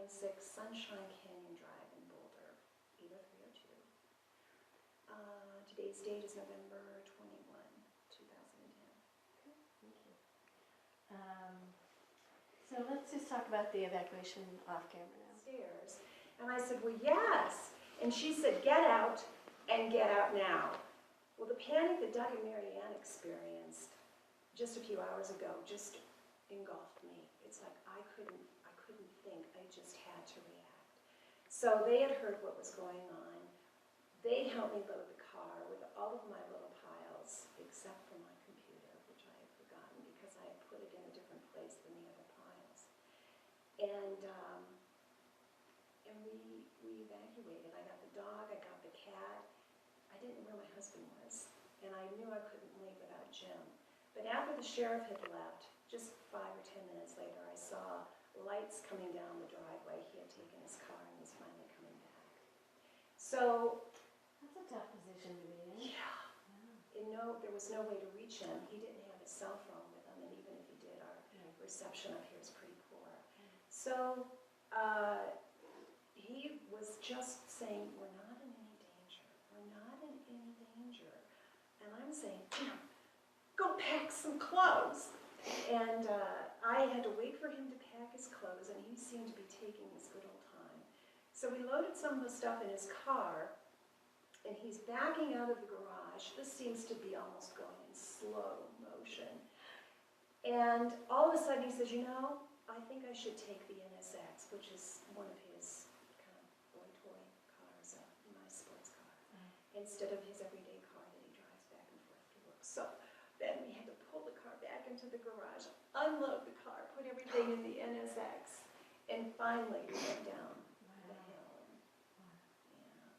996 Sunshine Canyon Drive in Boulder, either 302. Today's date is November 21, 2010. Okay, thank you. So let's just talk about the evacuation off camera now. Stairs. And I said, well, yes. And she said, get out and get out now. Well, the panic that Doug and Mary Ann experienced just a few hours ago just engulfed me. It's like I couldn't think. I just had to react. So they had heard what was going on. They helped me load the car with all of my little piles, except for my computer, which I had forgotten because I had put it in a different place than the other piles. And we evacuated. I got the dog, I got the cat. I didn't know where my husband was, and I knew I couldn't leave without Jim. But after the sheriff had left, just 5 or 10 minutes later, I saw lights coming down the driveway. He had taken his car and was finally coming back. So that's a tough position to be in. Yeah. There was no way to reach him. He didn't have his cell phone with him, and even if he did, our reception up here is pretty poor. So he was just saying, we're not in any danger. We're not in any danger. And I'm saying, Jim, go pack some clothes. And I had to wait for him to pack his clothes, and he seemed to be taking his good old time. So we loaded some of the stuff in his car, and he's backing out of the garage. This seems to be almost going in slow motion. And all of a sudden he says, you know, I think I should take the NSX, which is one of his kind of boy toy cars, my sports car, instead of his everyday car that he drives back and forth to work. So then we had to pull the car back into the garage, unload the car, put everything in the NSX, and finally we went down the hill. Yeah.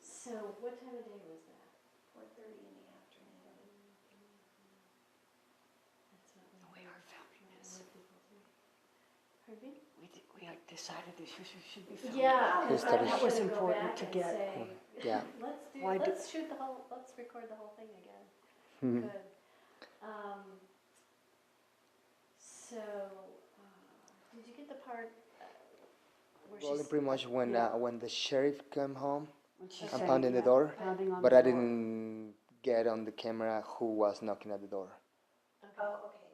So what time of day was that? 4:30 in the afternoon. That's not really We are filming this. Pardon me? We decided this should be filmed. Yeah, Yes, I that was is- gonna go important back to and get. say, Yeah. let's shoot the whole, let's record the whole thing again. Mhm. Good. So, did you get the part where Well, she's... pretty much when the sheriff came home When she and said, pounding the yeah, door, pounding on but the I door. didn't get on the camera who was knocking at the door. Okay. Oh, okay.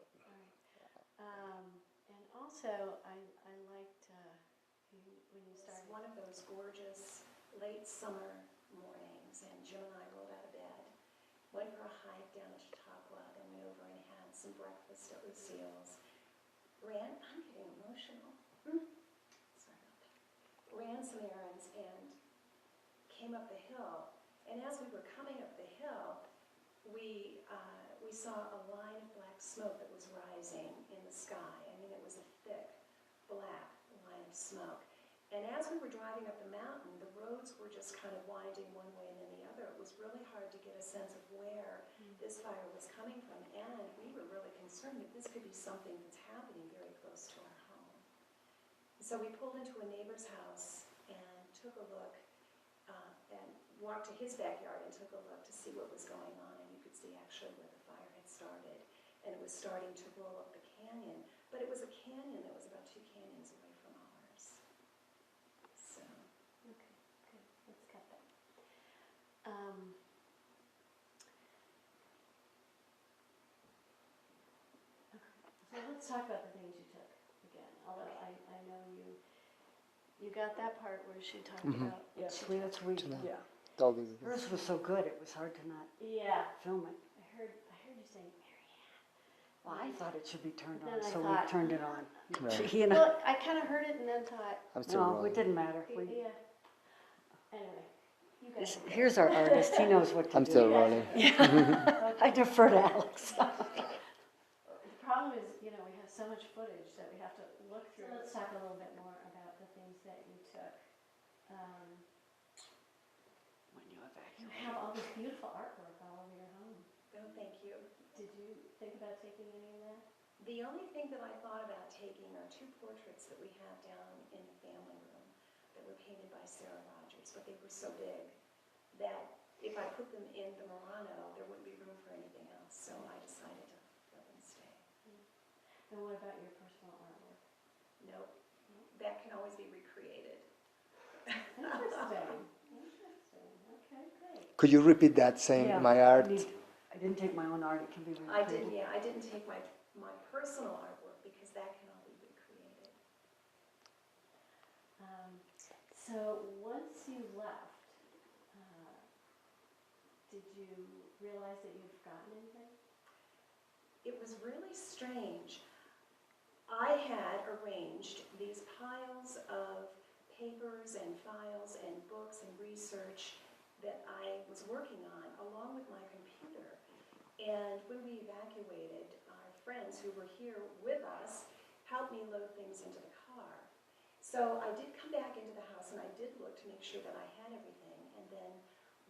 All right. And also, I liked when you It's started. one of those gorgeous late summer mornings, and Jim and I rolled out of bed, went for a hike down to Chautauqua, then went over and had some breakfast at Lucille's. I'm getting emotional. Sorry about that. Ran some errands and came up the hill. And as we were coming up the hill, we saw a line of black smoke that was rising in the sky. I mean, it was a thick, black line of smoke. And as we were driving up the mountain, the roads were just kind of winding one way and then the other. It was really hard to get a sense of where this fire was coming from. And we were really concerned that this could be something that's happening very close to our home. So we pulled into a neighbor's house and took a look and walked to his backyard and took a look to see what was going on. And you could see actually where the fire had started. And it was starting to roll up the canyon. But it was a canyon that was about 2 canyons away from ours. So. Okay, good. Let's cut that. Okay. So let's talk about the things you took again. Although Okay. I know you got that part where she talked Mhm. about. what Yes, she we, took. yeah. Told you. Hers was so good, it was hard to not Yeah, film it. I heard you saying Mary Well, I thought it should be turned Then on, I so we thought- turned it on. Right. You Ann. know, Well, I kind of heard it and then thought, I'm still no, rolling. it didn't matter. yeah. Anyway, you guys. Here's our artist, he knows what to I'm do. still rolling. Yeah. I defer to Alex. The problem is, we have so much footage that we have to look through. So let's talk a little bit more about the things that you took. When you You evacuate. have all this beautiful artwork all over your home. Oh, thank you. Did you think about taking any of that? The only thing that I thought about taking are 2 portraits that we have down in the family room that were painted by Sarah Rogers, but they were so big that if I put them in the Murano, there wouldn't be room for anything else, so I decided to let them stay. And what about your personal artwork? Nope, that can always be Could you repeat that saying Yeah, my I art? I didn't take my own art, it can be I recreated. didn't take my personal artwork because that can all be recreated. So once you left, did you realize that you'd forgotten anything? It was really strange. I had arranged these piles of papers and files and books and research that I was working on along with my computer. And when we evacuated, our friends who were here with us helped me load things into the car. So I did come back into the house and I did look to make sure that I had everything. And then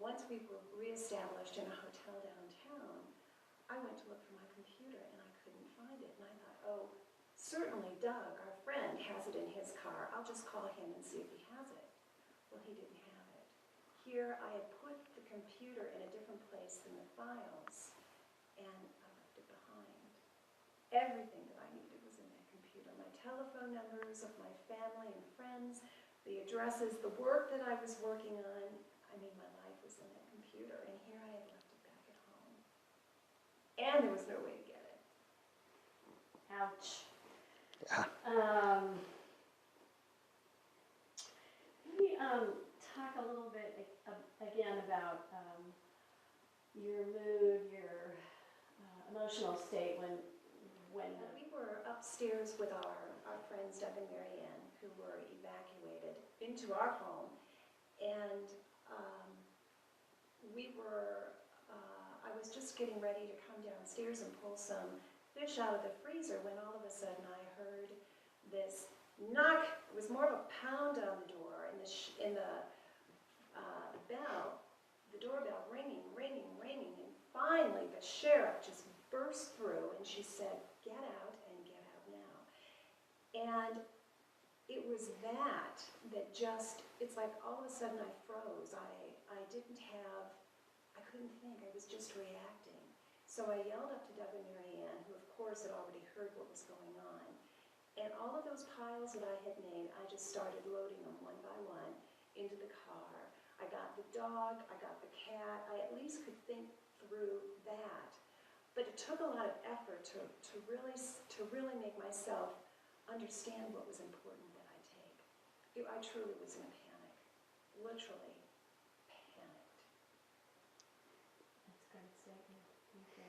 once we were reestablished in a hotel downtown, I went to look for my computer and I couldn't find it. And I thought, oh, certainly Doug, our friend, has it in his car. I'll just call him and see if he has it. Well, he didn't have it. Here I had put the computer in a different place than the files, and I left it behind. Everything that I needed was in that computer. My telephone numbers of my family and friends, the addresses, the work that I was working on. I mean, my life was in that computer, and here I had left it back at home. And there was no way to get it. Ouch. Yeah. Maybe talk a little bit again about your mood, your emotional state when We were upstairs with our friends Doug and Mary Ann, who were evacuated into our home, and I was just getting ready to come downstairs and pull some fish out of the freezer when all of a sudden I heard this knock. It was more of a pound on the door, and the doorbell ringing, and finally the sheriff just burst through, and she said, "Get out and get out now." And it was that just, it's like all of a sudden I froze. I couldn't think, I was just reacting. So I yelled up to Doug and Mary Ann, who of course had already heard what was going on. And all of those piles that I had made, I just started loading them one by one into the car. I got the dog, I got the cat, I at least could think through that. But it took a lot of effort to really make myself understand what was important that I take. I truly was in a panic, literally panicked. That's a great statement. Thank you.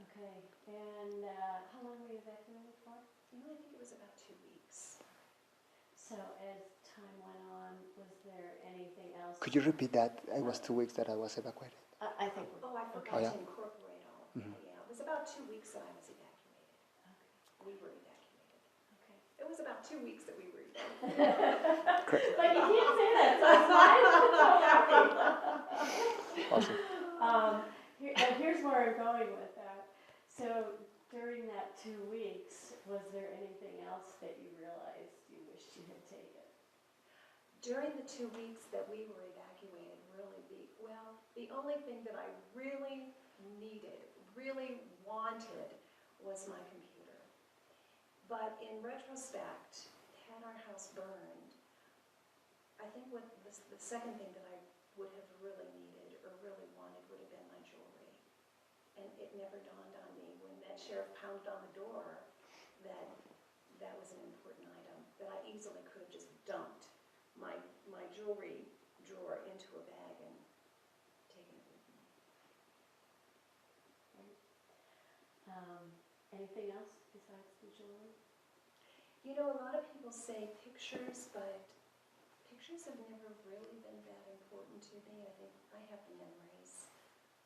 Okay, and how long were you evacuated for? I think it was about 2 weeks. So as time went on, was there anything else? Could you repeat that? It was 2 weeks that I was evacuated. I think we're... I forgot Oh, yeah. to incorporate all of that. Yeah, it was about 2 weeks that I was evacuated. Okay. We were evacuated. Okay. It was about 2 weeks that we were evacuated. Correct. But you can't say that, so it's fine. Awesome. Here's where I'm going with that. So during that 2 weeks, was there anything else that you realized you wished you had taken? During the 2 weeks that we were evacuated, the only thing that I really needed, really wanted, was my computer. But in retrospect, had our house burned, I think what the second thing that I would have really needed or really wanted would have been my jewelry. And it never dawned on me when that sheriff pounded on the door that was an important item, that I easily could have just dumped my jewelry drawer into a bag and taken it with me. Anything else besides the jewelry? You know, a lot of people say pictures, but pictures have never really been that important to me. I think I have the memories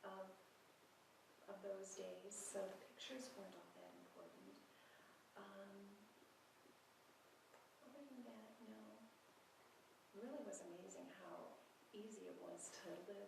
of those days, so the pictures weren't all that important. Other than that, no. It really was amazing how easy it was to live